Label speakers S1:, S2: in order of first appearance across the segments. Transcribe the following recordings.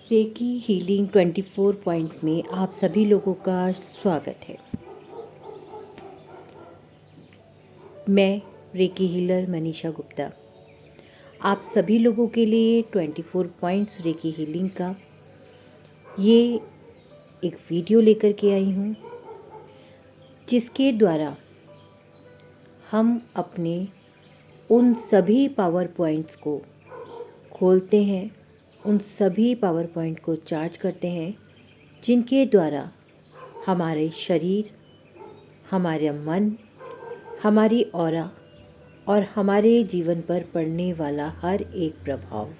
S1: Recce healing 24 points में आप सभी लोगों का स्वागत है। मैं रेकी हीलर मनीषा गुप्ता आप सभी लोगों के लिए 24 पॉइंट्स रेकी हीलिंग का ये एक वीडियो लेकर के आई हूँ, जिसके द्वारा हम अपने उन सभी पावर पॉइंट्स को खोलते हैं, उन सभी पावर पॉइंट को चार्ज करते हैं, जिनके द्वारा हमारे शरीर, हमारा मन, हमारी ऑरा और हमारे जीवन पर पड़ने वाला हर एक प्रभाव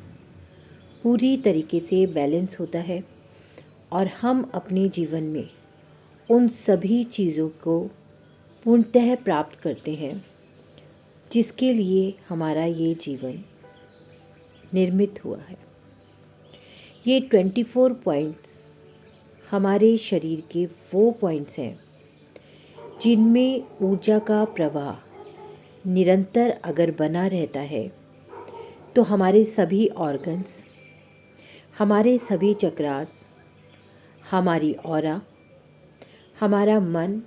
S1: पूरी तरीके से बैलेंस होता है और हम अपने जीवन में उन सभी चीज़ों को पूर्णतः प्राप्त करते हैं जिसके लिए हमारा ये जीवन निर्मित हुआ है। ये 24 पॉइंट्स हमारे शरीर के वो पॉइंट्स हैं जिनमें ऊर्जा का प्रवाह निरंतर अगर बना रहता है तो हमारे सभी ऑर्गन्स, हमारे सभी चक्रास, हमारी ऑरा, हमारा मन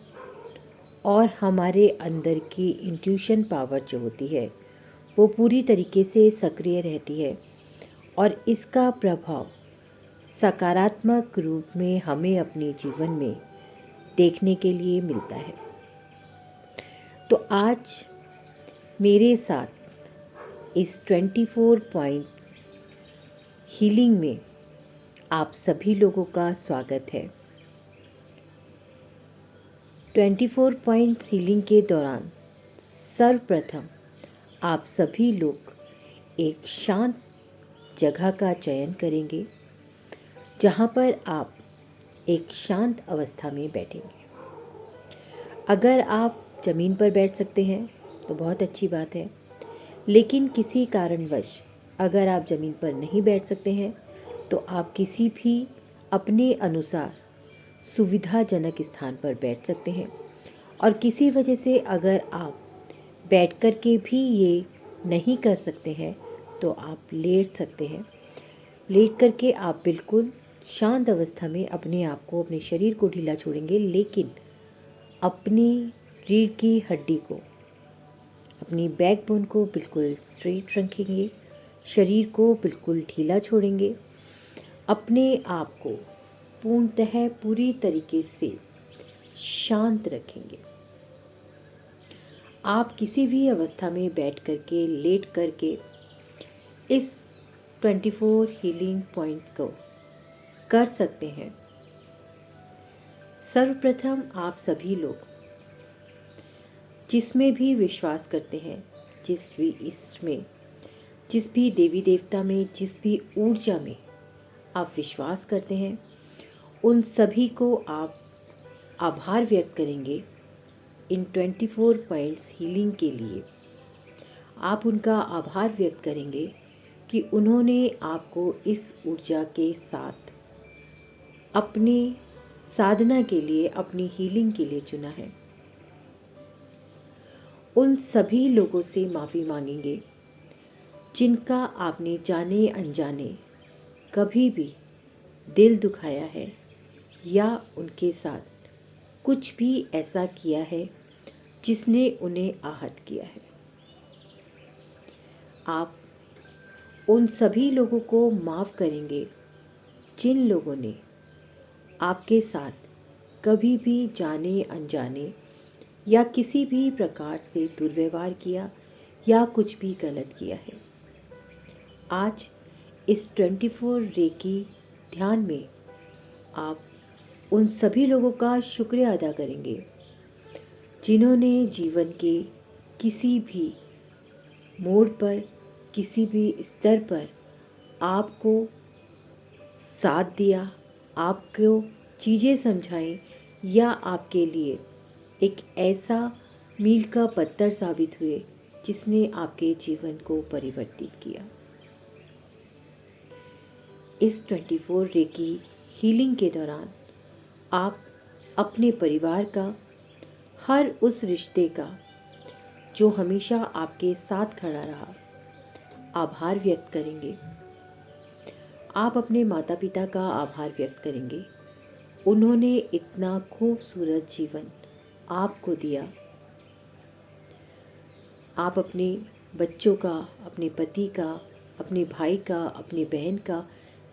S1: और हमारे अंदर की इंट्यूशन पावर जो होती है वो पूरी तरीके से सक्रिय रहती है और इसका प्रभाव सकारात्मक रूप में हमें अपने जीवन में देखने के लिए मिलता है। तो आज मेरे साथ इस 24 पॉइंट हीलिंग में आप सभी लोगों का स्वागत है। 24 पॉइंट्स हीलिंग के दौरान सर्वप्रथम आप सभी लोग एक शांत जगह का चयन करेंगे जहाँ पर आप एक शांत अवस्था में बैठेंगे। अगर आप ज़मीन पर बैठ सकते हैं तो बहुत अच्छी बात है, लेकिन किसी कारणवश अगर आप ज़मीन पर नहीं बैठ सकते हैं तो आप किसी भी अपने अनुसार सुविधाजनक स्थान पर बैठ सकते हैं। और किसी वजह से अगर आप बैठ कर के भी ये नहीं कर सकते हैं तो आप लेट सकते हैं। लेट करके आप बिल्कुल शांत अवस्था में अपने आप को, अपने शरीर को ढीला छोड़ेंगे, लेकिन अपनी रीढ़ की हड्डी को, अपनी बैकबोन को बिल्कुल स्ट्रेट रखेंगे, शरीर को बिल्कुल ढीला छोड़ेंगे, अपने आप को पूर्णतः पूरी तरीके से शांत रखेंगे। आप किसी भी अवस्था में बैठ करके, लेट करके इस 24 हीलिंग पॉइंट्स को कर सकते हैं। सर्वप्रथम आप सभी लोग जिसमें भी विश्वास करते हैं, जिस भी देवी देवता में, जिस भी ऊर्जा में आप विश्वास करते हैं, उन सभी को आप आभार व्यक्त करेंगे इन 24 पॉइंट्स हीलिंग के लिए। आप उनका आभार व्यक्त करेंगे कि उन्होंने आपको इस ऊर्जा के साथ अपने साधना के लिए, अपनी हीलिंग के लिए चुना है। उन सभी लोगों से माफ़ी मांगेंगे जिनका आपने जाने अनजाने कभी भी दिल दुखाया है या उनके साथ कुछ भी ऐसा किया है जिसने उन्हें आहत किया है। आप उन सभी लोगों को माफ़ करेंगे जिन लोगों ने आपके साथ कभी भी जाने अनजाने या किसी भी प्रकार से दुर्व्यवहार किया या कुछ भी गलत किया है। आज इस 24 रेकी ध्यान में आप उन सभी लोगों का शुक्रिया अदा करेंगे जिन्होंने जीवन के किसी भी मोड़ पर, किसी भी स्तर पर आपको साथ दिया, आपको चीज़ें समझाई या आपके लिए एक ऐसा मील का पत्थर साबित हुए जिसने आपके जीवन को परिवर्तित किया। इस 24 रेकी हीलिंग के दौरान आप अपने परिवार का, हर उस रिश्ते का जो हमेशा आपके साथ खड़ा रहा, आभार व्यक्त करेंगे। आप अपने माता पिता का आभार व्यक्त करेंगे। उन्होंने इतना खूबसूरत जीवन आपको दिया। आप अपने बच्चों का, अपने पति का, अपने भाई का, अपनी बहन का,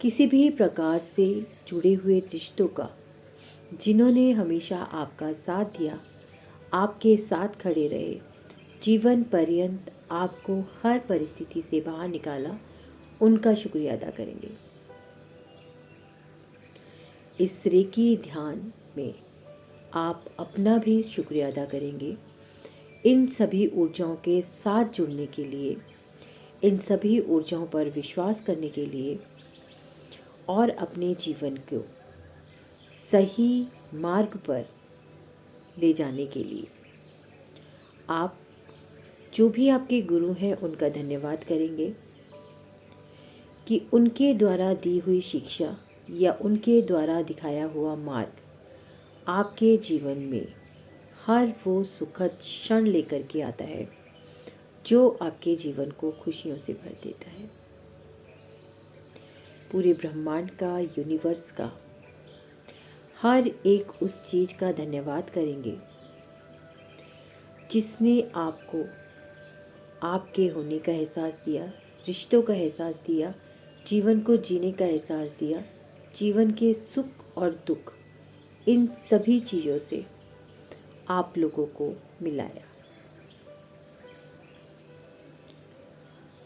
S1: किसी भी प्रकार से जुड़े हुए रिश्तों का, जिन्होंने हमेशा आपका साथ दिया, आपके साथ खड़े रहे, जीवन पर्यंत आपको हर परिस्थिति से बाहर निकाला, उनका शुक्रिया अदा करेंगे। इस रेकी ध्यान में आप अपना भी शुक्रिया अदा करेंगे, इन सभी ऊर्जाओं के साथ जुड़ने के लिए, इन सभी ऊर्जाओं पर विश्वास करने के लिए और अपने जीवन को सही मार्ग पर ले जाने के लिए। आप जो भी आपके गुरु हैं उनका धन्यवाद करेंगे कि उनके द्वारा दी हुई शिक्षा या उनके द्वारा दिखाया हुआ मार्ग आपके जीवन में हर वो सुखद क्षण लेकर के आता है जो आपके जीवन को खुशियों से भर देता है। पूरे ब्रह्मांड का, यूनिवर्स का, हर एक उस चीज़ का धन्यवाद करेंगे जिसने आपको आपके होने का एहसास दिया, रिश्तों का एहसास दिया, जीवन को जीने का एहसास दिया, जीवन के सुख और दुख, इन सभी चीज़ों से आप लोगों को मिलाया।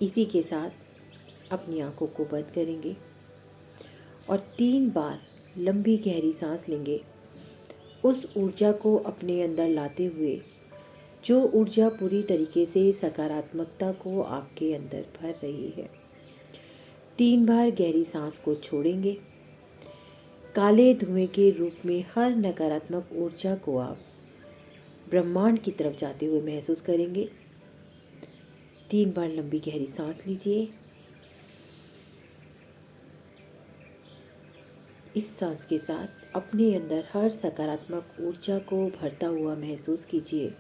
S1: इसी के साथ अपनी आंखों को बंद करेंगे और 3 बार लंबी गहरी सांस लेंगे, उस ऊर्जा को अपने अंदर लाते हुए जो ऊर्जा पूरी तरीके से सकारात्मकता को आपके अंदर भर रही है। 3 बार गहरी सांस को छोड़ेंगे। काले धुएं के रूप में हर नकारात्मक ऊर्जा को आप ब्रह्मांड की तरफ जाते हुए महसूस करेंगे। 3 बार लंबी गहरी सांस लीजिए। इस सांस के साथ अपने अंदर हर सकारात्मक ऊर्जा को भरता हुआ महसूस कीजिए।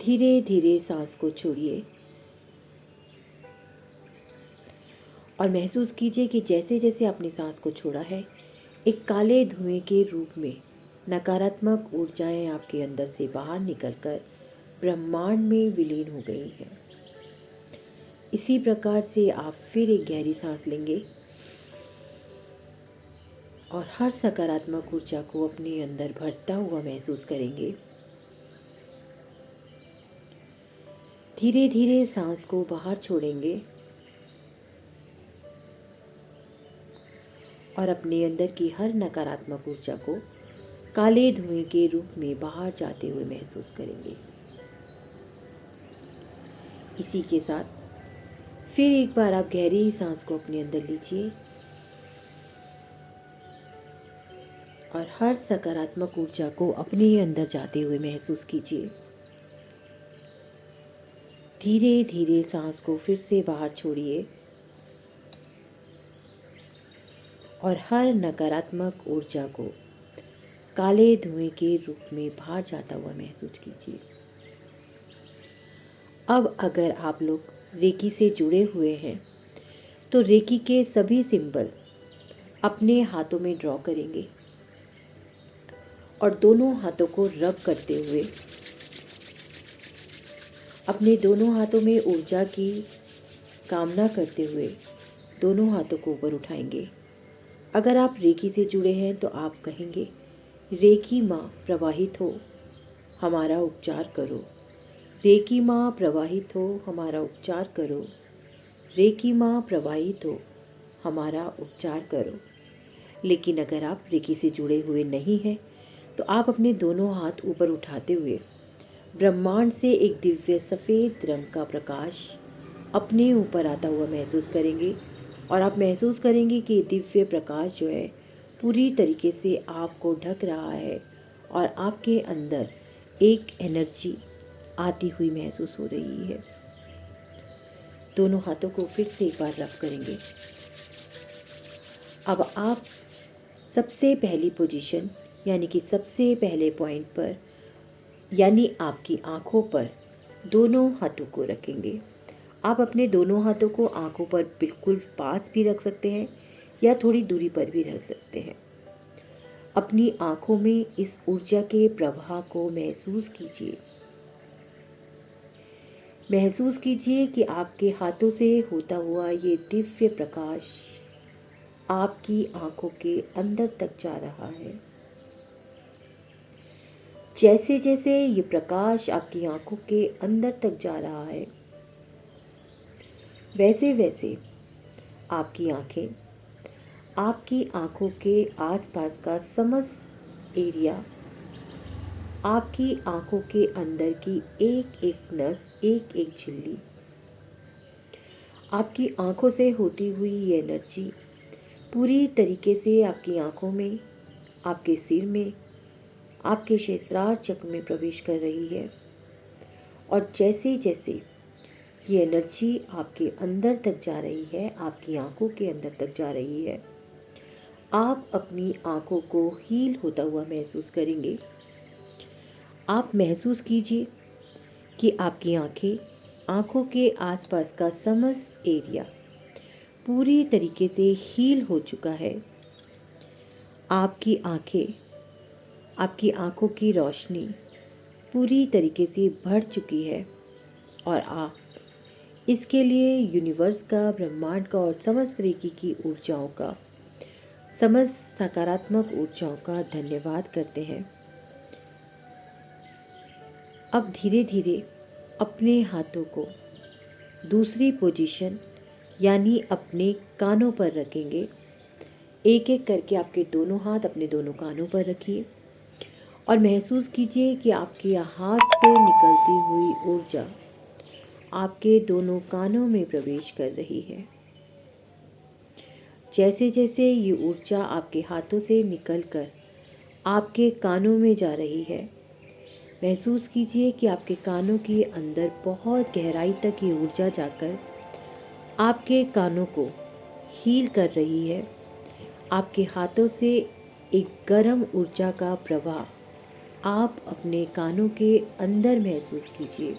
S1: धीरे धीरे सांस को छोड़िए और महसूस कीजिए कि जैसे जैसे आपने सांस को छोड़ा है, एक काले धुएं के रूप में नकारात्मक ऊर्जाएं आपके अंदर से बाहर निकलकर ब्रह्मांड में विलीन हो गई हैं। इसी प्रकार से आप फिर एक गहरी सांस लेंगे और हर सकारात्मक ऊर्जा को अपने अंदर भरता हुआ महसूस करेंगे। धीरे धीरे सांस को बाहर छोड़ेंगे और अपने अंदर की हर नकारात्मक ऊर्जा को काले धुएं के रूप में बाहर जाते हुए महसूस करेंगे। इसी के साथ फिर एक बार आप गहरी सांस को अपने अंदर लीजिए और हर सकारात्मक ऊर्जा को अपने अंदर जाते हुए महसूस कीजिए। धीरे धीरे सांस को फिर से बाहर छोड़िए और हर नकारात्मक ऊर्जा को काले धुएं के रूप में बाहर जाता हुआ महसूस कीजिए। अब अगर आप लोग रेकी से जुड़े हुए हैं तो रेकी के सभी सिंबल अपने हाथों में ड्रॉ करेंगे और दोनों हाथों को रब करते हुए अपने दोनों हाथों में ऊर्जा की कामना करते हुए दोनों हाथों को ऊपर उठाएंगे। अगर आप रेकी से जुड़े हैं तो आप कहेंगे, रेकी माँ प्रवाहित हो, हमारा उपचार करो। रेकी माँ प्रवाहित हो, हमारा उपचार करो। रेकी माँ प्रवाहित हो, हमारा उपचार करो। लेकिन अगर आप रेकी से जुड़े हुए नहीं हैं तो आप अपने दोनों हाथ ऊपर उठाते हुए ब्रह्मांड से एक दिव्य सफ़ेद रंग का प्रकाश अपने ऊपर आता हुआ महसूस करेंगे और आप महसूस करेंगे कि दिव्य प्रकाश जो है पूरी तरीके से आपको ढक रहा है और आपके अंदर एक एनर्जी आती हुई महसूस हो रही है। दोनों हाथों को फिर से एक बार रब करेंगे। अब आप सबसे पहली पोजीशन यानी कि सबसे पहले पॉइंट पर यानी आपकी आँखों पर दोनों हाथों को रखेंगे आप अपने दोनों हाथों को आंखों पर बिल्कुल पास भी रख सकते हैं या थोड़ी दूरी पर भी रख सकते हैं। अपनी आंखों में इस ऊर्जा के प्रवाह को महसूस कीजिए। महसूस कीजिए कि आपके हाथों से होता हुआ ये दिव्य प्रकाश आपकी आंखों के अंदर तक जा रहा है। जैसे जैसे ये प्रकाश आपकी आंखों के अंदर तक जा रहा है, वैसे वैसे आपकी आंखें आपकी आंखों के आसपास का समस्त एरिया, आपकी आंखों के अंदर की एक एक नस, एक एक झिल्ली, आपकी आंखों से होती हुई ये एनर्जी पूरी तरीके से आपकी आंखों में, आपके सिर में, आपके सहस्त्रार चक्र में प्रवेश कर रही है। और जैसे जैसे ये एनर्जी आपके अंदर तक जा रही है, आपकी आंखों के अंदर तक जा रही है, आप अपनी आंखों को हील होता हुआ महसूस करेंगे। आप महसूस कीजिए कि आपकी आंखों के आसपास का समस्त एरिया पूरी तरीके से हील हो चुका है। आपकी आंखों की रोशनी पूरी तरीके से भर चुकी है और आप इसके लिए यूनिवर्स का, ब्रह्मांड का और समस्त रेकी की ऊर्जाओं का, समस्त सकारात्मक ऊर्जाओं का धन्यवाद करते हैं। अब धीरे धीरे अपने हाथों को दूसरी पोजीशन यानी अपने कानों पर रखेंगे। एक एक करके आपके दोनों हाथ अपने दोनों कानों पर रखिए और महसूस कीजिए कि आपके हाथ से निकलती हुई ऊर्जा आपके दोनों कानों में प्रवेश कर रही है। जैसे जैसे ये ऊर्जा आपके हाथों से निकलकर आपके कानों में जा रही है, महसूस कीजिए कि आपके कानों के अंदर बहुत गहराई तक ये ऊर्जा जाकर आपके कानों को हील कर रही है। आपके हाथों से एक गर्म ऊर्जा का प्रवाह आप अपने कानों के अंदर महसूस कीजिए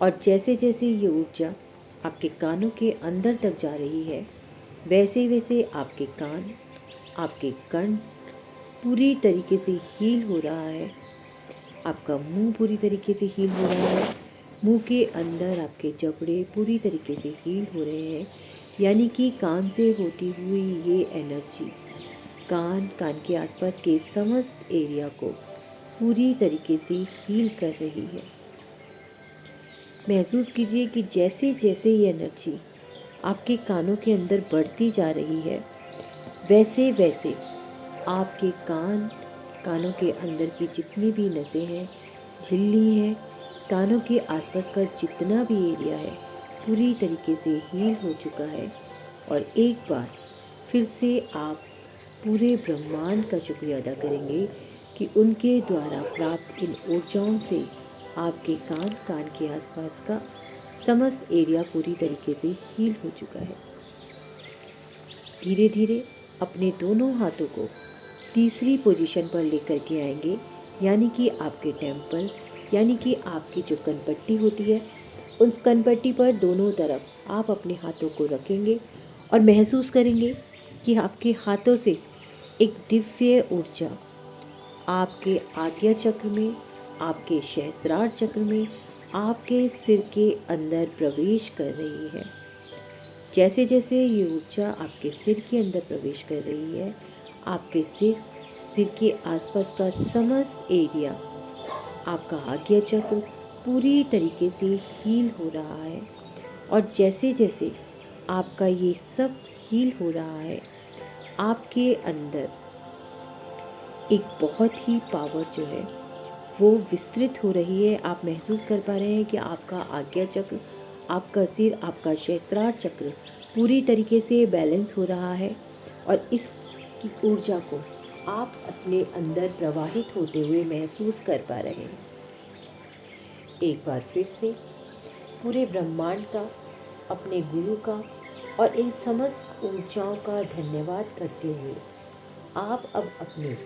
S1: और जैसे जैसे ये ऊर्जा आपके कानों के अंदर तक जा रही है, वैसे वैसे आपके कान, आपके कंठ पूरी तरीके से हील हो रहा है। आपका मुंह पूरी तरीके से हील हो रहा है। मुंह के अंदर आपके जबड़े पूरी तरीके से हील हो रहे हैं, यानी कि कान से होती हुई ये एनर्जी कान के आसपास के समस्त एरिया को पूरी तरीके से हील कर रही है। महसूस कीजिए कि जैसे जैसे ये एनर्जी आपके कानों के अंदर बढ़ती जा रही है, वैसे वैसे आपके कानों के अंदर की जितनी भी नसें हैं, झिल्ली हैं, कानों के आसपास का जितना भी एरिया है, पूरी तरीके से हील हो चुका है। और एक बार फिर से आप पूरे ब्रह्मांड का शुक्रिया अदा करेंगे कि उनके द्वारा प्राप्त इन ऊर्जाओं से आपके कान के आसपास का समस्त एरिया पूरी तरीके से हील हो चुका है। धीरे धीरे अपने दोनों हाथों को तीसरी पोजीशन पर लेकर के आएंगे, यानी कि आपके टेम्पल, यानी कि आपकी जो कनपट्टी होती है, उस कनपट्टी पर दोनों तरफ आप अपने हाथों को रखेंगे और महसूस करेंगे कि आपके हाथों से एक दिव्य ऊर्जा आपके आज्ञा चक्र में, आपके सहस्त्रार चक्र में, आपके सिर के अंदर प्रवेश कर रही है। जैसे जैसे ये ऊर्जा आपके सिर के अंदर प्रवेश कर रही है, आपके सिर के आसपास का समस्त एरिया, आपका आज्ञा चक्र पूरी तरीके से हील हो रहा है। और जैसे जैसे आपका ये सब हील हो रहा है, आपके अंदर एक बहुत ही पावर जो है वो विस्तृत हो रही है। आप महसूस कर पा रहे हैं कि आपका आज्ञा चक्र, आपका सिर, आपका सहस्त्रार चक्र पूरी तरीके से बैलेंस हो रहा है और इसकी ऊर्जा को आप अपने अंदर प्रवाहित होते हुए महसूस कर पा रहे हैं। एक बार फिर से पूरे ब्रह्मांड का, अपने गुरु का और इन समस्त ऊर्जाओं का धन्यवाद करते हुए आप अब अपनी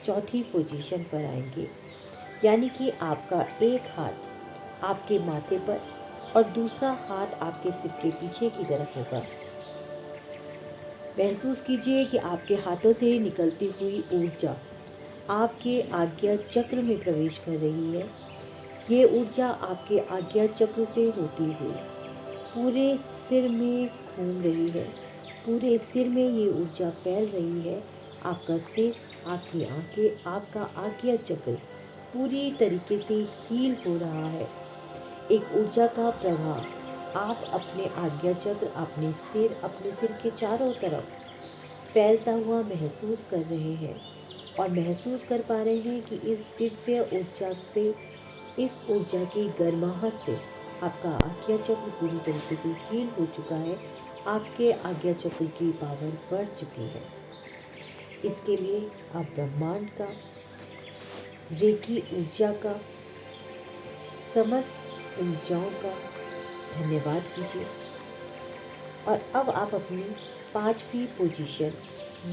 S1: चौथी पोजीशन पर आएंगे, यानी कि आपका एक हाथ आपके माथे पर और दूसरा हाथ आपके सिर के पीछे की तरफ होगा। महसूस कीजिए कि आपके हाथों से निकलती हुई ऊर्जा आपके आज्ञा चक्र में प्रवेश कर रही है। ये ऊर्जा आपके आज्ञा चक्र से होती हुई पूरे सिर में घूम रही है। पूरे सिर में ये ऊर्जा फैल रही है। आपका सिर, आपकी आंखें, आपका आज्ञा चक्र पूरी तरीके से हील हो रहा है। एक ऊर्जा का प्रवाह आप अपने आज्ञा चक्र, अपने सिर के चारों तरफ फैलता हुआ महसूस कर रहे हैं और महसूस कर पा रहे हैं कि इस दिव्य ऊर्जा से, इस ऊर्जा की गर्माहट से आपका आज्ञा चक्र पूरी तरीके से हील हो चुका है। आपके आज्ञा चक्र की पावर बढ़ चुकी है। इसके लिए आप ब्रह्मांड का, रेकी ऊर्जा का, समस्त ऊर्जाओं का धन्यवाद कीजिए। और अब आप अपनी 5वीं पोजीशन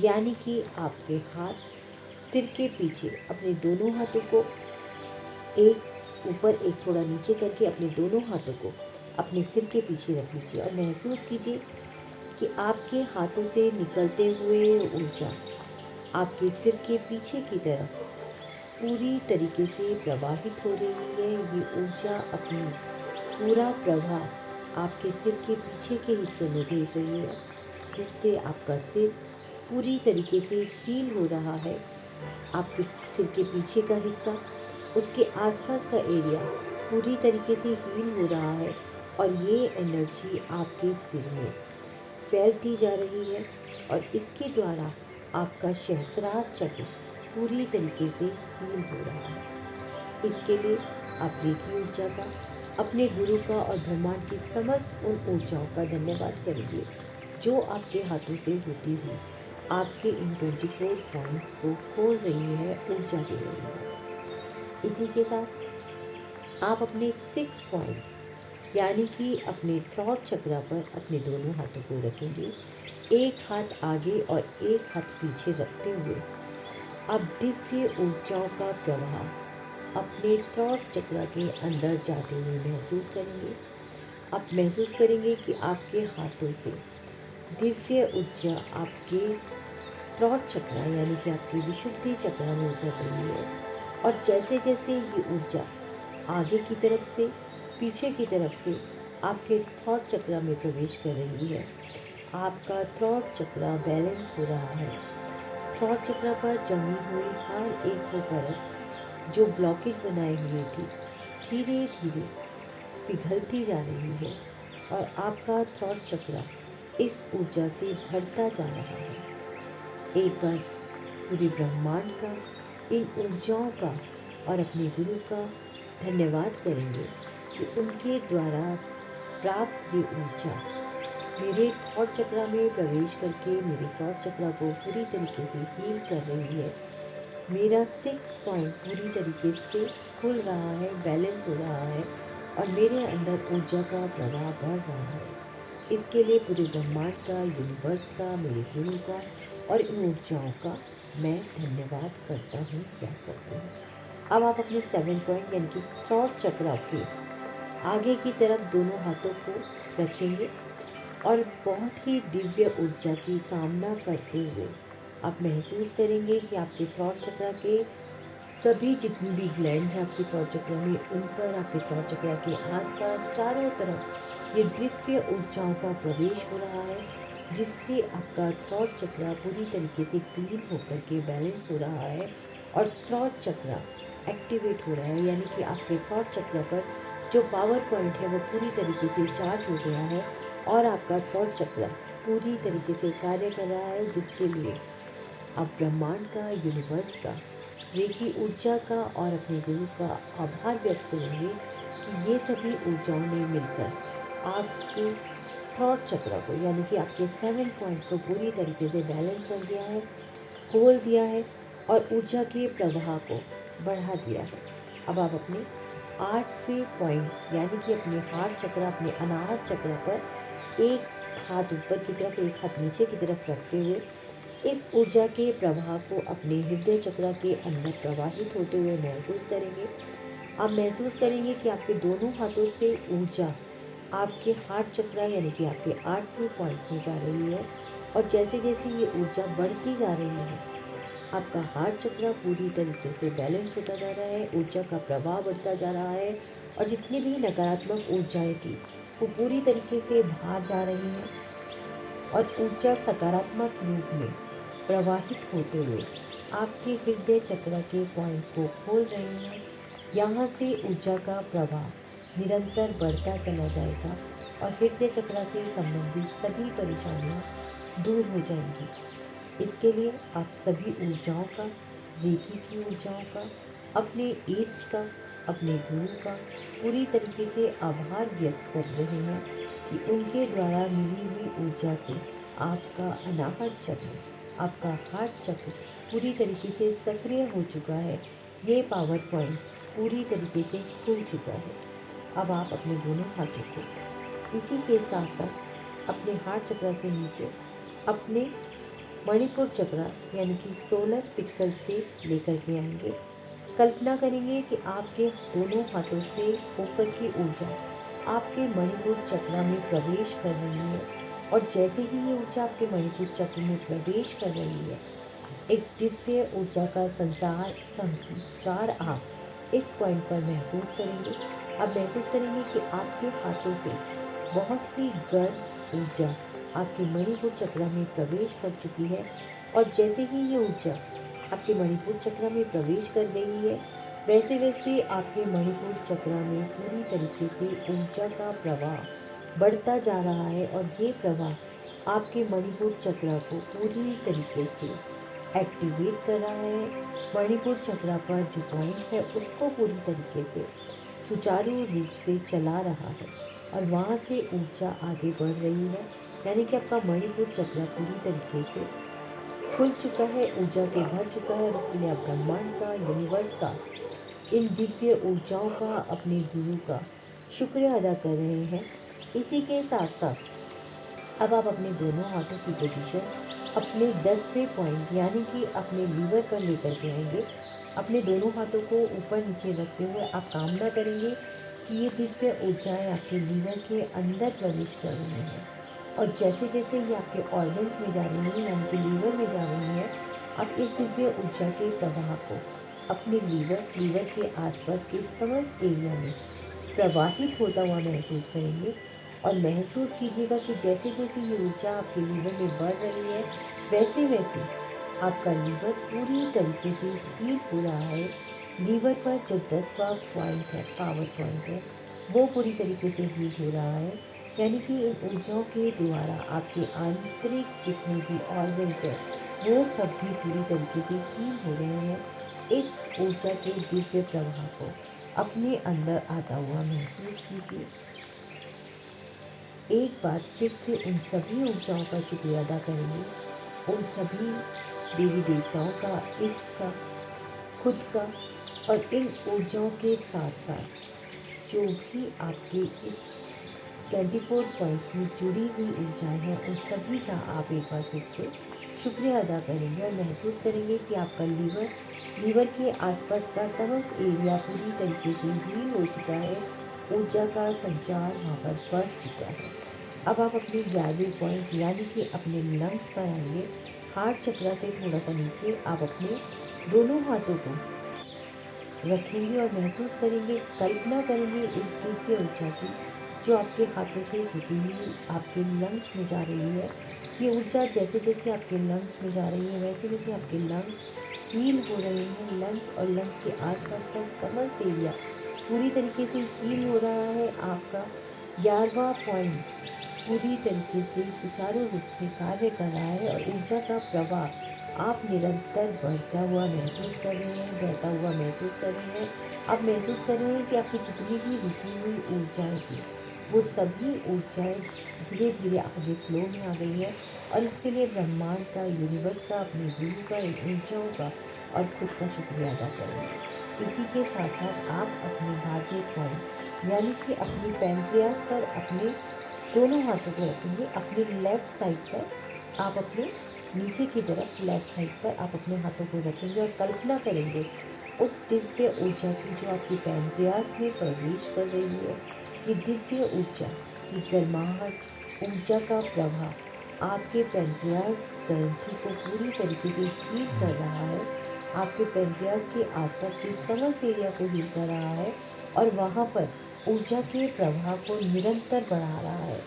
S1: यानी कि आपके हाथ सिर के पीछे, अपने दोनों हाथों को एक ऊपर एक थोड़ा नीचे करके अपने दोनों हाथों को अपने सिर के पीछे रख लीजिए और महसूस कीजिए कि आपके हाथों से निकलते हुए ऊर्जा आपके सिर के पीछे की तरफ पूरी तरीके से प्रवाहित हो रही है। ये ऊर्जा अपनी पूरा प्रवाह आपके सिर के पीछे के हिस्से में भेज रही है, जिससे आपका सिर पूरी तरीके से हील हो रहा है। आपके सिर के पीछे का हिस्सा, उसके आसपास का एरिया पूरी तरीके से हील हो रहा है और ये एनर्जी आपके सिर में फैलती जा रही है और इसके द्वारा आपका सहस्त्रार चक्र पूरी तरीके से हील हो रहा है। इसके लिए आप रेकी ऊर्जा का, अपने गुरु का और ब्रह्मांड की समस्त उन ऊर्जाओं का धन्यवाद करेंगे जो आपके हाथों से होती हुई आपके इन 24 पॉइंट्स को खोल रही है, ऊर्जा दे रही है। इसी के साथ आप अपने 6 पॉइंट यानी कि अपने थ्रॉट चक्रा पर अपने दोनों हाथों को रखेंगे। एक हाथ आगे और एक हाथ पीछे रखते हुए आप दिव्य ऊर्जाओं का प्रवाह अपने थ्रॉट चक्रा के अंदर जाते हुए महसूस करेंगे। आप महसूस करेंगे कि आपके हाथों से दिव्य ऊर्जा आपके थ्रॉट चक्रा यानी कि आपके विशुद्धि चक्रा में उतर रही है और जैसे जैसे ये ऊर्जा आगे की तरफ से, पीछे की तरफ से आपके थ्रॉट चक्रा में प्रवेश कर रही है, आपका थ्रॉट चक्रा बैलेंस हो रहा है। थ्रॉट चक्रा पर जमी हुई हर एक वो परत जो ब्लॉकेज बनाए हुए थी, धीरे धीरे पिघलती जा रही है और आपका थ्रॉट चक्रा इस ऊर्जा से भरता जा रहा है। एक बार पूरे ब्रह्मांड का, इन ऊर्जाओं का और अपने गुरु का धन्यवाद करेंगे कि उनके द्वारा प्राप्त ये ऊर्जा मेरे थ्रॉट चक्रा में प्रवेश करके मेरे थ्रॉट चक्रा को पूरी तरीके से हील कर रही है। मेरा 6 पॉइंट पूरी तरीके से खुल रहा है, बैलेंस हो रहा है और मेरे अंदर ऊर्जा का प्रवाह बढ़ रहा है। इसके लिए पूरे ब्रह्मांड का, यूनिवर्स का, मेरे गुरु का और इन ऊर्जाओं का मैं धन्यवाद करता हूँ या करती हूँ। अब आप अपने 7 पॉइंट यानी कि थ्रॉट चक्रा के आगे की तरफ दोनों हाथों को रखेंगे और बहुत ही दिव्य ऊर्जा की कामना करते हुए आप महसूस करेंगे कि आपके थ्रॉट चक्रा के सभी जितनी भी ग्लैंड है आपके थ्रॉट चक्रा में, उन पर, आपके थ्रॉट चक्रा के आसपास चारों तरफ ये दिव्य ऊर्जाओं का प्रवेश हो रहा है, जिससे आपका थ्रॉट चक्रा पूरी तरीके से क्लीन होकर के बैलेंस हो रहा है और थ्रॉट चक्रा एक्टिवेट हो रहा है। यानी कि आपके थ्रॉट चक्रा पर जो पावर पॉइंट है वो पूरी तरीके से चार्ज हो गया है और आपका थ्रॉट चक्रा पूरी तरीके से कार्य कर रहा है, जिसके लिए आप ब्रह्मांड का, यूनिवर्स का, रेकी ऊर्जा का और अपने गुरु का आभार व्यक्त करेंगे कि ये सभी ऊर्जाओं ने मिलकर आपके थ्रॉट चक्र को यानी कि आपके 7 पॉइंट को पूरी तरीके से बैलेंस कर दिया है, खोल दिया है और ऊर्जा के प्रवाह को बढ़ा दिया है। अब आप अपने 8वें पॉइंट यानी कि अपने हार्ट चक्र, अपने अनाहत चक्र पर एक हाथ ऊपर की तरफ, एक हाथ नीचे की तरफ रखते हुए इस ऊर्जा के प्रवाह को अपने हृदय चक्र के अंदर प्रवाहित होते हुए महसूस करेंगे। आप महसूस करेंगे कि आपके दोनों हाथों से ऊर्जा आपके हार्ट चक्रा यानी कि आपके 8वें पॉइंट में जा रही है। और जैसे जैसे ये ऊर्जा बढ़ती जा रही है, आपका हार्ट चक्रा पूरी तरीके से बैलेंस होता जा रहा है, ऊर्जा का प्रवाह बढ़ता जा रहा है, और जितनी भी नकारात्मक ऊर्जाएं थी वो पूरी तरीके से बाहर जा रही हैं, और ऊर्जा सकारात्मक रूप में प्रवाहित होते हुए आपके हृदय चक्र के पॉइंट को खोल रहे हैं। यहाँ से ऊर्जा का प्रवाह निरंतर बढ़ता चला जाएगा और हृदय चक्र से संबंधित सभी परेशानियाँ दूर हो जाएंगी। इसके लिए आप सभी ऊर्जाओं का, रेकी की ऊर्जाओं का, अपने ईष्ट का, अपने गुरु का पूरी तरीके से आभार व्यक्त कर रहे हैं कि उनके द्वारा मिली हुई ऊर्जा से आपका अनाहत चक्र, आपका हार्ट चक्र पूरी तरीके से सक्रिय हो चुका है। ये पावर पॉइंट पूरी तरीके से खुल चुका है। अब आप अपने दोनों हाथों को इसी के साथ साथ अपने हार्ट चक्र से नीचे अपने मणिपुर चक्र यानी कि सोलर पिक्सल पे लेकर के आएंगे। कल्पना करेंगे कि आपके दोनों हाथों से होकर की ऊर्जा आपके मणिपुर चक्र में प्रवेश कर रही है, और जैसे ही ये ऊर्जा आपके मणिपुर चक्र में प्रवेश कर रही है, एक दिव्य ऊर्जा का संचार आप इस पॉइंट पर महसूस करेंगे। आप महसूस करेंगे कि आपके हाथों से बहुत ही गर्म ऊर्जा आपके मणिपुर चक्र में प्रवेश कर चुकी है, और जैसे ही ये ऊर्जा आपके मणिपुर चक्र में प्रवेश कर गई है, वैसे वैसे आपके मणिपुर चक्र में पूरी तरीके से ऊर्जा का प्रवाह बढ़ता जा रहा है, और ये प्रवाह आपके मणिपुर चक्र को पूरी तरीके से एक्टिवेट कर रहा है। मणिपुर चक्र पर जो पॉइंट है उसको पूरी तरीके से सुचारू रूप से चला रहा है, और वहाँ से ऊर्जा आगे बढ़ रही है। यानी कि आपका मणिपुर चक्र पूरी तरीके से खुल चुका है, ऊर्जा से भर चुका है, और उसके लिए आप ब्रह्मांड का, यूनिवर्स का, इन दिव्य ऊर्जाओं का, अपने गुरु का शुक्रिया अदा कर रहे हैं। इसी के साथ साथ अब आप अपने दोनों हाथों की पोजीशन अपने 10वें पॉइंट यानी कि अपने लीवर पर लेकर के आएंगे। अपने दोनों हाथों को ऊपर नीचे रखते हुए आप कामना करेंगे कि ये दिव्य ऊर्जाएं आपके लीवर के अंदर प्रवेश कर रही हैं, और जैसे जैसे ये आपके ऑर्गन्स में जा रही हैं यानी कि लीवर में जा रही हैं, आप इस दिव्य ऊर्जा के प्रवाह को अपने लीवर के आसपास के समस्त एरिया में प्रवाहित होता हुआ महसूस करेंगे। और महसूस कीजिएगा कि जैसे जैसे ये ऊर्जा आपके लीवर में बढ़ रही है, वैसे वैसे आपका लीवर पूरी तरीके से हील हो रहा है। लीवर पर जो 10वां पॉइंट है, पावर पॉइंट है, वो पूरी तरीके से हील हो रहा है। यानी कि इन ऊर्जाओं के द्वारा आपके आंतरिक जितने भी ऑर्गन्स हैं वो सब भी पूरी तरीके से हील हो रहे हैं। इस ऊर्जा के दिव्य प्रवाह को अपने अंदर आता हुआ महसूस कीजिए। एक बार फिर से उन सभी ऊर्जाओं का शुक्रिया अदा करेंगे, उन सभी देवी देवताओं का, इष्ट का, खुद का, और इन ऊर्जाओं के साथ साथ जो भी आपके इस 24 पॉइंट्स में जुड़ी हुई ऊर्जाएं हैं, उन सभी का आप एक बार फिर से शुक्रिया अदा करेंगे, और महसूस करेंगे कि आपका लीवर के आसपास का समस्त एरिया पूरी तरीके से हील हो चुका है। ऊर्जा का संचार वहाँ पर बढ़ चुका है। अब आप अपने 11वें पॉइंट यानी कि अपने लंग्स पर आएंगे। हार्ट चक्र से थोड़ा सा नीचे आप अपने दोनों हाथों को रखेंगे और महसूस करेंगे, कल्पना करेंगे इस दिव्य ऊर्जा की जो आपके हाथों से होती हुई आपके लंग्स में जा रही है। ये ऊर्जा जैसे जैसे आपके लंग्स में जा रही है, वैसे वैसे आपके लंग्स हील हो रहे हैं। लंग्स और लंग्स के आसपास का समस्त एरिया पूरी तरीके से हील हो रहा है। आपका 11वां पॉइंट पूरी तरीके से सुचारू रूप से कार्य कर रहा है, और ऊर्जा का प्रवाह आप निरंतर बढ़ता हुआ महसूस कर रहे हैं, बहता हुआ महसूस कर रहे हैं। आप महसूस कर रहे हैं कि आपकी जितनी भी रुकी हुई ऊर्जाएं थी, वो सभी ऊर्जाएं धीरे धीरे आगे फ्लो में आ गई है, और इसके लिए ब्रह्मांड का, यूनिवर्स का, अपने गुरु का, इन ऊर्जाओं का और खुद का शुक्रिया अदा करेंगे। इसी के साथ साथ आप अपने 12वें पॉइंट यानी कि अपनी पैनक्रियास पर अपने दोनों हाथों को रखेंगे। अपने लेफ़्ट साइड पर आप अपने नीचे की तरफ लेफ़्ट साइड पर आप अपने हाथों को रखेंगे, और कल्पना करेंगे उस दिव्य ऊर्जा की जो आपकी पैनक्रियास में प्रवेश कर रही है। ये दिव्य ऊर्जा ये गर्माहट ऊर्जा का प्रवाह आपके पैनक्रियाज ग्रंथि को पूरी तरीके से हील कर रहा है, आपके पैनक्रियाज के आसपास के समस्त एरिया को हील कर रहा है और वहाँ पर ऊर्जा के प्रवाह को निरंतर बढ़ा रहा है।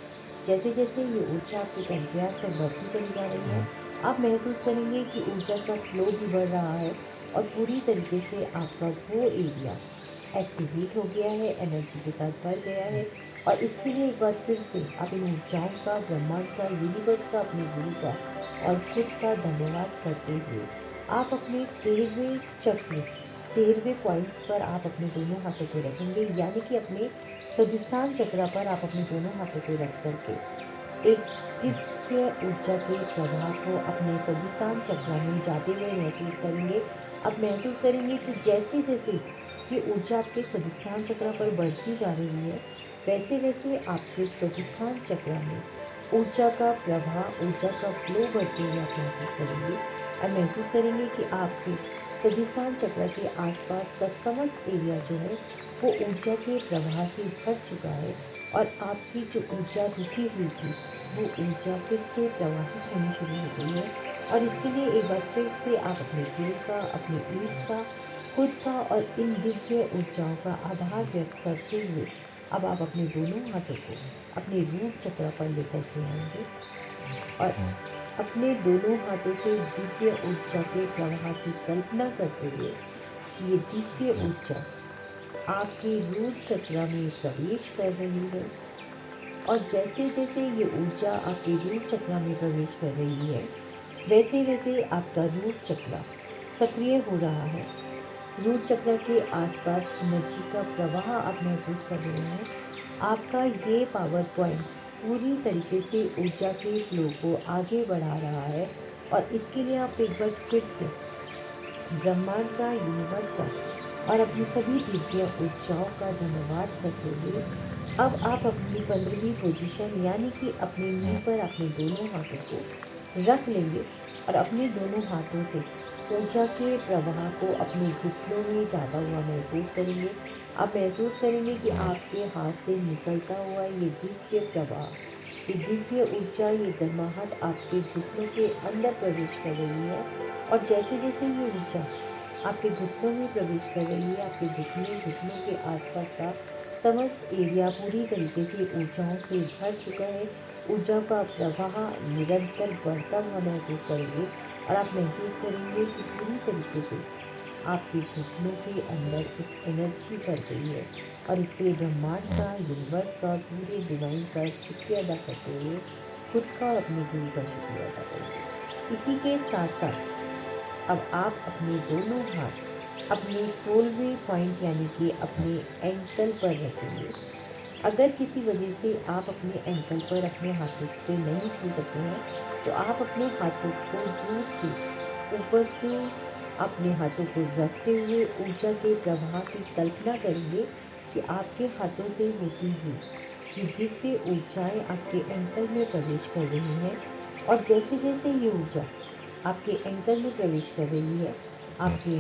S1: जैसे जैसे ये ऊर्जा आपके पैनक्रियाज पर बढ़ती चली जा रही है, आप महसूस करेंगे कि ऊर्जा का फ्लो भी बढ़ रहा है और पूरी तरीके से आपका वो एरिया एक्टिवेट हो गया है, एनर्जी के साथ भर गया है। और इसके लिए एक बार फिर से आप इन ऊर्जाओं का, ब्रह्मांड का, यूनिवर्स का, अपने गुरु का और खुद का धन्यवाद करते हुए आप अपने 13वें चक्र, 13वें पॉइंट्स पर आप अपने दोनों हाथों को रखेंगे, यानी कि अपने स्वादिष्ठान चक्र पर आप अपने दोनों हाथों को रख करके एक दिव्य ऊर्जा के प्रवाह को अपने स्वादिष्ठान चक्र में जाते हुए महसूस करेंगे। आप महसूस करेंगे कि जैसे जैसे ये ऊर्जा आपके स्वादिष्ठान चक्र पर बढ़ती जा रही है, वैसे वैसे आपके स्वादिष्ठान चक्र में ऊर्जा का प्रवाह, ऊर्जा का फ्लो बढ़ते हुए आप महसूस करेंगे। आप महसूस करेंगे कि आपके स्वादिष्ठान चक्र के आसपास का समस्त एरिया जो है वो ऊर्जा के प्रवाह से भर चुका है और आपकी जो ऊर्जा रुकी हुई थी वो ऊर्जा फिर से प्रवाहित होनी शुरू हो गई है। और इसके लिए एक बार फिर से आप अपने गुरु का, अपने ईष्ट का, खुद का और इन दिव्य ऊर्जाओं का आभार व्यक्त करते हुए अब आप अपने दोनों हाथों को अपने रूट चक्र पर लेकर के आएंगे और अपने दोनों हाथों से दिव्य ऊर्जा के प्रवाह की कल्पना करते हुए कि ये दिव्य ऊर्जा आपके रूट चक्र में प्रवेश कर रही है। और जैसे जैसे ये ऊर्जा आपके रूट चक्र में प्रवेश कर रही है, वैसे वैसे आपका रूट चक्र सक्रिय हो रहा है। रूट चक्र के आसपास एनर्जी का प्रवाह आप महसूस कर रहे हैं। आपका ये पावर पॉइंट पूरी तरीके से ऊर्जा के फ्लो को आगे बढ़ा रहा है और इसके लिए आप एक बार फिर से ब्रह्मांड का, यूनिवर्स का और अपनी सभी दिव्य ऊर्जाओं का धन्यवाद करते हुए अब आप अपनी 15वीं पोजीशन यानी कि अपने मुंह पर अपने दोनों हाथों को रख लेंगे और अपने दोनों हाथों से ऊर्जा के प्रवाह को अपने घुटनों में जाता हुआ महसूस करेंगे। आप महसूस करेंगे कि आपके हाथ से निकलता हुआ ये दिव्य प्रवाह, ये दिव्य ऊर्जा, ये गर्माहट आपके घुटनों के अंदर प्रवेश कर रही है। और जैसे जैसे ये ऊर्जा आपके घुटनों में प्रवेश कर रही है, आपके घुटनों के आसपास का समस्त एरिया पूरी तरीके से ऊर्जाओं से भर चुका है। ऊर्जा का प्रवाह निरंतर बढ़ता हुआ महसूस करेंगे और आप महसूस करेंगे कि पूरी तरीके से आपके घुटनों के अंदर एक एनर्जी भर गई है। और इसके लिए ब्रह्मांड का, यूनिवर्स का, पूरे डिवाइन का शुक्रिया अदा करते हुए खुद का और अपने गुरु का शुक्रिया अदा करेंगे। इसी के साथ साथ अब आप अपने दोनों हाथ अपने 16वें पॉइंट यानी कि अपने एंकल पर रखेंगे। अगर किसी वजह से आप अपने एंकल पर अपने हाथों से नहीं छू सकते हैं तो आप अपने हाथों को दूर से, ऊपर से अपने हाथों को रखते हुए ऊर्जा के प्रवाह की कल्पना करेंगे कि आपके हाथों से होती हुई ये दिव्य ऊर्जाएं आपके एंकल में प्रवेश कर रही हैं। और जैसे जैसे ये ऊर्जा आपके एंकल में प्रवेश कर रही है, आपके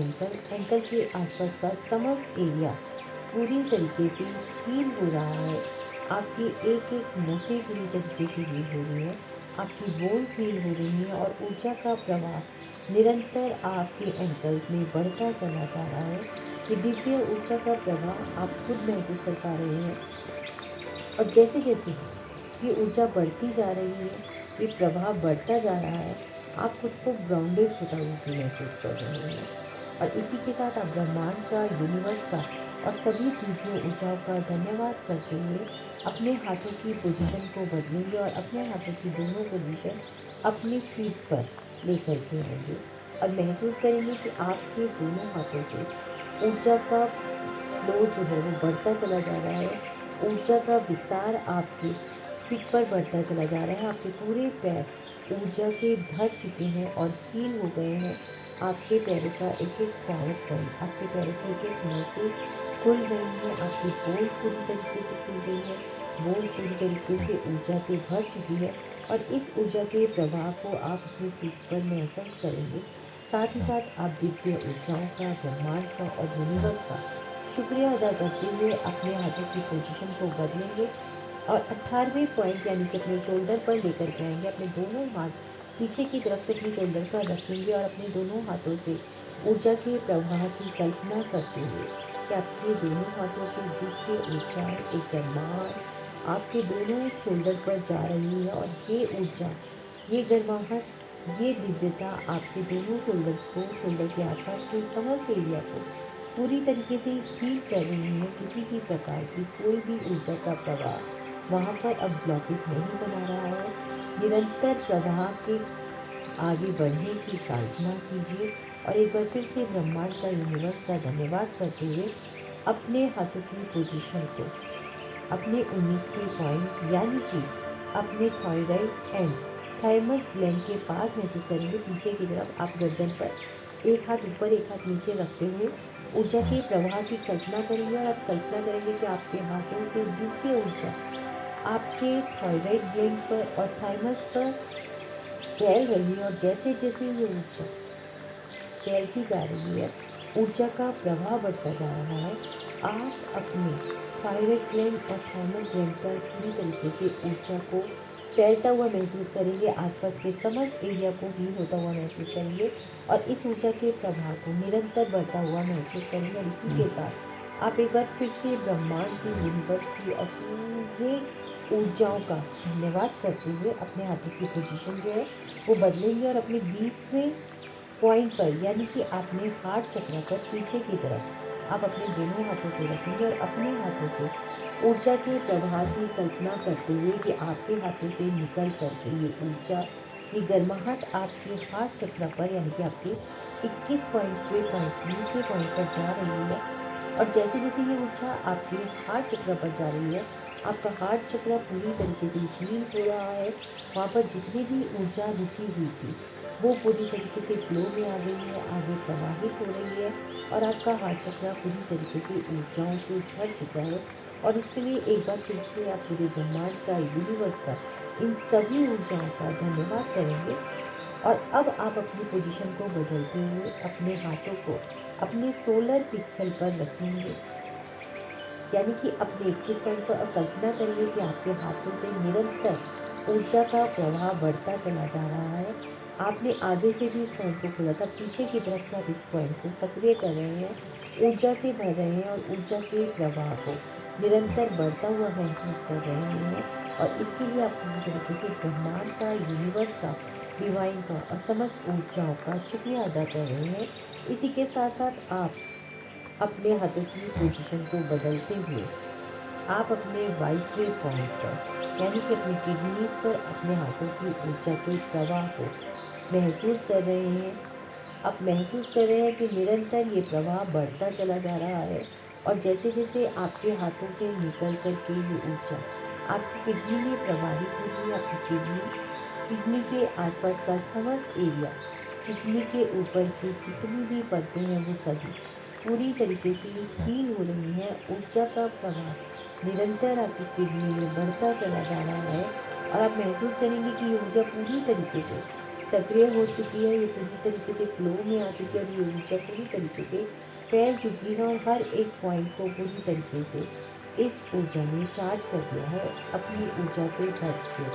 S1: एंकल के आसपास का समस्त एरिया पूरी तरीके से हील हो रहा है। आपकी एक एक नसें पूरी तरीके से हील हो रही हैं, आपकी बोन्स हील हो रही हैं और ऊर्जा का प्रवाह निरंतर आपके एंकल में बढ़ता चला जा रहा है। ये दिव्य ऊर्जा का प्रवाह आप खुद महसूस कर पा रहे हैं। और जैसे जैसे ये ऊर्जा बढ़ती जा रही है, ये प्रवाह बढ़ता जा रहा है, आप खुद को ग्राउंडेड होता हुआ भी महसूस कर रहे हैं। और इसी के साथ आप ब्रह्मांड का, यूनिवर्स का और सभी दिव्य ऊर्जाओं का धन्यवाद करते हुए अपने हाथों की पोजीशन को बदलेंगे और अपने हाथों की दोनों पोजीशन अपनी फीट पर लेकर के आएंगे और महसूस करेंगे कि आपके दोनों हाथों से ऊर्जा का फ्लो जो है वो बढ़ता चला जा रहा है। ऊर्जा का विस्तार आपके फिट पर बढ़ता चला जा रहा है। आपके पूरे पैर ऊर्जा से भर चुके हैं और हील हो गए हैं। आपके पैरों का एक एक पावर पॉइंट, आपके पैरों की एक एक नसें खुल गई हैं। आपकी बोल पूरी तरीके से खुल गई है, बोल पूरी तरीके से ऊर्जा से भर चुकी है और इस ऊर्जा के प्रवाह को आप अपनी फीट पर महसूस करेंगे। साथ ही साथ आप दिव्य ऊर्जाओं का, ब्रह्मांड का और यूनिवर्स का शुक्रिया अदा करते हुए अपने हाथों की पोजीशन को बदलेंगे और 18वें पॉइंट यानी कि अपने शोल्डर पर लेकर के आएंगे। अपने दोनों हाथ पीछे की तरफ से अपने शोल्डर पर रखेंगे और अपने दोनों हाथों से ऊर्जा के प्रवाह की कल्पना करते हुए कि आपके दोनों हाथों से दिव्य ऊर्जा, एक गर्माहट आपके दोनों शोल्डर पर जा रही है। और ये ऊर्जा, ये गर्माहट, ये दिव्यता आपके दोनों शोल्डर के आसपास के समस्त एरिया को पूरी तरीके से हील कर रही है। किसी भी प्रकार की कोई भी ऊर्जा का प्रवाह वहाँ पर अब ब्लॉकेज नहीं बना रहा है। निरंतर प्रवाह के आगे बढ़ने की कल्पना कीजिए और एक बार फिर से ब्रह्मांड का, यूनिवर्स का धन्यवाद करते हुए अपने हाथों की पोजीशन को अपने 19वें पॉइंट यानी कि अपने थायराइड एंड थाइमस ग्लैंड के पास महसूस करेंगे। पीछे की तरफ आप गर्दन पर एक हाथ ऊपर एक हाथ नीचे रखते हुए ऊर्जा के प्रवाह की कल्पना करेंगे। और आप कल्पना करेंगे कि आपके हाथों से दिव्य ऊर्जा आपके थायराइड ग्लैंड पर और थाइमस पर फैल रही है। और जैसे जैसे ये ऊर्जा फैलती जा रही है, ऊर्जा का प्रवाह बढ़ता जा रहा है। आप अपने थायराइड ग्लैंड और थाइमस ग्लैंड पर पूरी तरीके से ऊर्जा को फैलता हुआ महसूस करेंगे। आसपास के समस्त एरिया को हील होता हुआ महसूस करेंगे और इस ऊर्जा के प्रवाह को निरंतर बढ़ता हुआ महसूस करेंगे। और इसी के साथ आप एक बार फिर से ब्रह्मांड की, यूनिवर्स की और पूरे ऊर्जाओं का धन्यवाद करते हुए अपने हाथों की पोजीशन जो है वो बदलेंगे। और अपने 20वें पॉइंट पर यानी कि आपने हार्ट चक्र पर पीछे की तरफ आप अपने दोनों हाथों को रखेंगे और अपने हाथों से ऊर्जा के प्रवाह की कल्पना करते हुए कि आपके हाथों से निकल करके ये ऊर्जा, ये गर्माहट आपके हार्ट चक्र पर यानी कि आपके 21 पॉइंट 20वें पॉइंट पर जा रही है। और जैसे जैसे ये ऊर्जा आपके हार्ट चक्र पर जा रही है, आपका हार्ट चक्र पूरी तरीके से हील हो रहा है। वहाँ पर जितनी भी ऊर्जा रुकी हुई थी वो पूरी तरीके से फ्लो में आ गई है, आगे प्रवाहित हो रही है। और आपका हार्ट चक्र पूरी तरीके से ऊर्जाओं से भर चुका है। और इसके लिए एक बार फिर से आप पूरे ब्रह्मांड का, यूनिवर्स का, इन सभी ऊर्जाओं का धन्यवाद करेंगे। और अब आप अपनी पोजीशन को बदलते हुए अपने हाथों को अपने सोलर पिक्सल पर रखेंगे यानी कि अपने 21 पॉइंट पर। और कल्पना करिए कि आपके हाथों से निरंतर ऊर्जा का प्रवाह बढ़ता चला जा रहा है। आपने आगे से भी इस पॉइंट को खोला था, पीछे की तरफ से आप इस पॉइंट को सक्रिय कर रहे हैं, ऊर्जा से भर रहे हैं और ऊर्जा के प्रवाह को निरंतर बढ़ता हुआ महसूस कर रहे हैं। और इसके लिए आप पूरी तरीके से ब्रह्मांड का, यूनिवर्स का, डिवाइन का और समस्त ऊर्जाओं का शुक्रिया अदा कर रहे हैं। इसी के साथ साथ आप अपने हाथों की पोजीशन को बदलते हुए आप अपने 22वें पॉइंट पर यानी कि अपनी किडनीज पर अपने हाथों की ऊर्जा के प्रवाह को महसूस कर रहे हैं। आप महसूस कर रहे हैं कि निरंतर ये प्रवाह बढ़ता चला जा रहा है। और जैसे जैसे आपके हाथों से निकल कर के ये ऊर्जा आपकी किडनी में प्रवाहित हो रही है, आपकी किडनी के आसपास का समस्त एरिया, किडनी के ऊपर की जितनी भी परतें हैं वो सभी पूरी तरीके से हील हो रही है। ऊर्जा का प्रवाह निरंतर आपकी किडनी में बढ़ता चला जा रहा है। और आप महसूस करेंगे कि ये ऊर्जा पूरी तरीके से सक्रिय हो चुकी है, ये पूरी तरीके से फ्लो में आ चुकी है और ये ऊर्जा पूरी तरीके से फैल चुकी है। और हर एक पॉइंट को पूरी तरीके से इस ऊर्जा ने चार्ज कर दिया है, अपनी ऊर्जा से भर के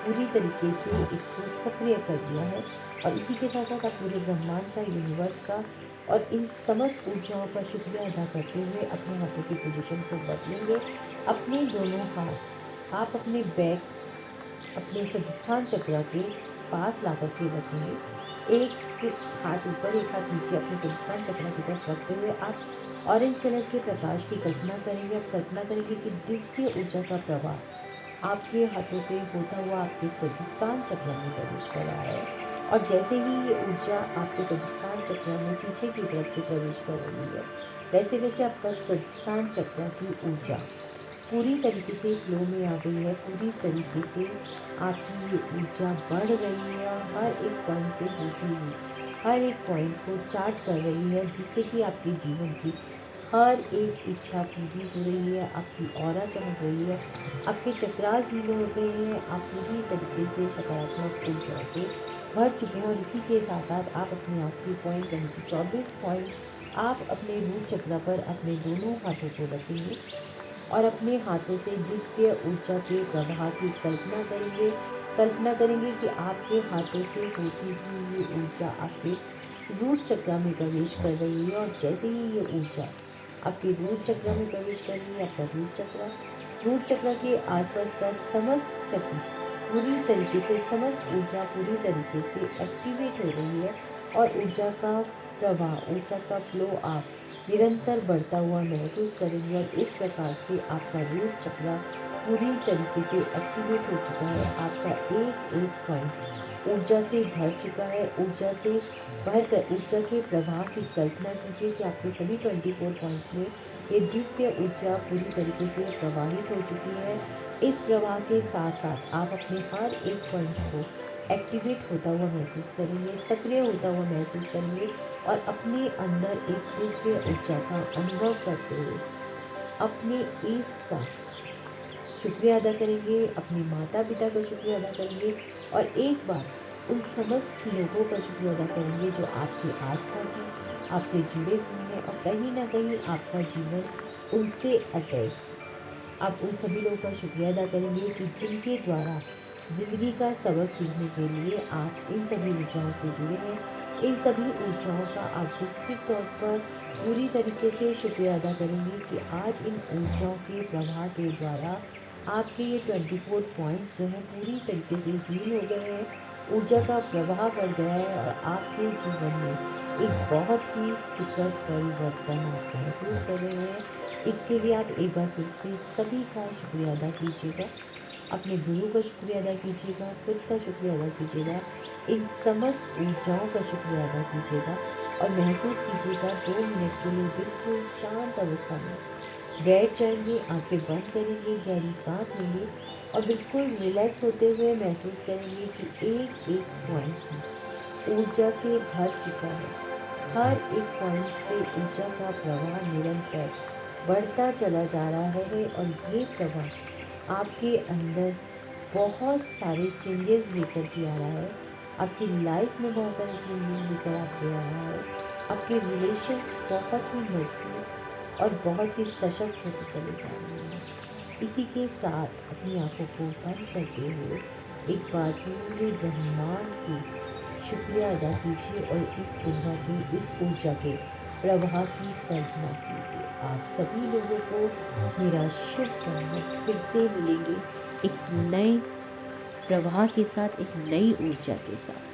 S1: पूरी तरीके से इसको सक्रिय कर दिया है। और इसी के साथ साथ आप पूरे ब्रह्मांड का, यूनिवर्स का और इन समस्त ऊर्जाओं का शुक्रिया अदा करते हुए अपने हाथों की पोजीशन को बदलेंगे। अपने दोनों हाथ आप अपने बैक, अपने स्वादिष्ठान चक्र के पास ला करके रखेंगे। एक हाथ ऊपर एक हाथ नीचे अपने स्वादिष्ठान चक्र की तरफ रखते हुए आप ऑरेंज कलर के प्रकाश की कल्पना करेंगे। आप कल्पना करेंगे कि दिव्य ऊर्जा का प्रवाह आपके हाथों से होता हुआ आपके स्वादिष्ठान चक्र में प्रवेश कर रहा है। और जैसे ही ये ऊर्जा आपके स्वादिष्ठान चक्र में पीछे की तरफ से प्रवेश कर रही है, वैसे वैसे आपका स्वादिष्ठान चक्र की ऊर्जा पूरी तरीके से फ्लो में आ गई है। पूरी तरीके से आपकी ये ऊर्जा बढ़ रही है और हर एक पॉइंट से होती हुई हर एक पॉइंट को चार्ज कर रही है, जिससे कि आपके जीवन की हर एक इच्छा पूरी हो रही है। आपकी ऑरा चमक रही है, आपके चक्रास हील हो गए हैं, आप पूरी तरीके से सकारात्मक ऊर्जाओं से भर चुके हैं। और इसी के साथ साथ आप अपने आखिरी पॉइंट यानी कि 24 पॉइंट आप अपने रूट चक्र पर अपने दोनों हाथों को रखेंगे और अपने हाथों से दिव्य ऊर्जा के प्रवाह की कल्पना करेंगे। कल्पना करेंगे कि आपके हाथों से होती हुई ये ऊर्जा आपके रूट चक्र में प्रवेश कर रही है, और जैसे ही ये ऊर्जा आपके रूट चक्र में प्रवेश कर रही है, आपका रूट चक्र के आसपास का समस्त चक्र पूरी तरीके से, समस्त ऊर्जा पूरी तरीके से एक्टिवेट हो रही है, और ऊर्जा का प्रवाह, ऊर्जा का फ्लो आप निरंतर बढ़ता हुआ महसूस करेंगे। और इस प्रकार से आपका रूट चक्र पूरी तरीके से एक्टिवेट हो चुका है। आपका एक एक पॉइंट ऊर्जा से भर चुका है। ऊर्जा से भरकर ऊर्जा के प्रवाह की कल्पना कीजिए कि आपके सभी 24 पॉइंट्स में ये दिव्य ऊर्जा पूरी तरीके से प्रवाहित हो चुकी है। इस प्रवाह के साथ साथ आप अपने हर एक पॉइंट को एक्टिवेट होता हुआ महसूस करेंगे, सक्रिय होता हुआ महसूस करेंगे, और अपने अंदर एक दिव्य ऊर्जा का अनुभव करते हुए अपने ईस्ट का शुक्रिया अदा करेंगे, अपने माता पिता का शुक्रिया अदा करेंगे, और एक बार उन समस्त लोगों का शुक्रिया अदा करेंगे जो आपके आसपास हैं, आपसे जुड़े हुए हैं, और कहीं ना कहीं आपका जीवन उनसे अटैच्ड। आप उन सभी लोगों का शुक्रिया अदा करेंगे कि जिनके द्वारा ज़िंदगी का सबक सीखने के लिए आप इन सभी ऊर्जाओं से जुड़े हैं। इन सभी ऊर्जाओं का आप विस्तृत तौर पर पूरी तरीके से शुक्रिया अदा करेंगे कि आज इन ऊर्जाओं के प्रवाह के द्वारा आपके ये 24 पॉइंट्स जो हैं पूरी तरीके से हील हो गए हैं। ऊर्जा का प्रवाह बढ़ गया है, और आपके जीवन में एक बहुत ही सुखद परिवर्तन आप महसूस कर रहे हैं। इसके लिए आप एक बार फिर से सभी का शुक्रिया अदा कीजिएगा। अपने गुरु का शुक्रिया अदा कीजिएगा, खुद का शुक्रिया अदा कीजिएगा, इन समस्त ऊर्जाओं का शुक्रिया अदा कीजिएगा, और महसूस कीजिएगा 2 मिनट के लिए बिल्कुल शांत अवस्था में बैठ जाएंगे, आंखें बंद करेंगे, गहरी सांस लेंगे, और बिल्कुल रिलैक्स होते हुए महसूस करेंगे कि एक एक पॉइंट ऊर्जा से भर चुका है। हर एक पॉइंट से ऊर्जा का प्रवाह निरंतर बढ़ता चला जा रहा है, और ये प्रवाह आपके अंदर बहुत सारे चेंजेस लेकर के आ रहा है। आपकी लाइफ में बहुत सारे चेंजेस लेकर आपके आ रहा है। आपके रिलेशंस बहुत ही मजबूत और बहुत ही सशक्त होते चले जा रहे हैं। इसी के साथ अपनी आंखों को बंद करते हुए एक बार पूरे ब्रह्मांड की शुक्रिया अदा कीजिए, और इस ऊर्जा के प्रवाह की कल्पना कीजिए। आप सभी लोगों को मेरा शुभ वंदन। फिर से मिलेंगे एक नए प्रवाह के साथ, एक नई ऊर्जा के साथ।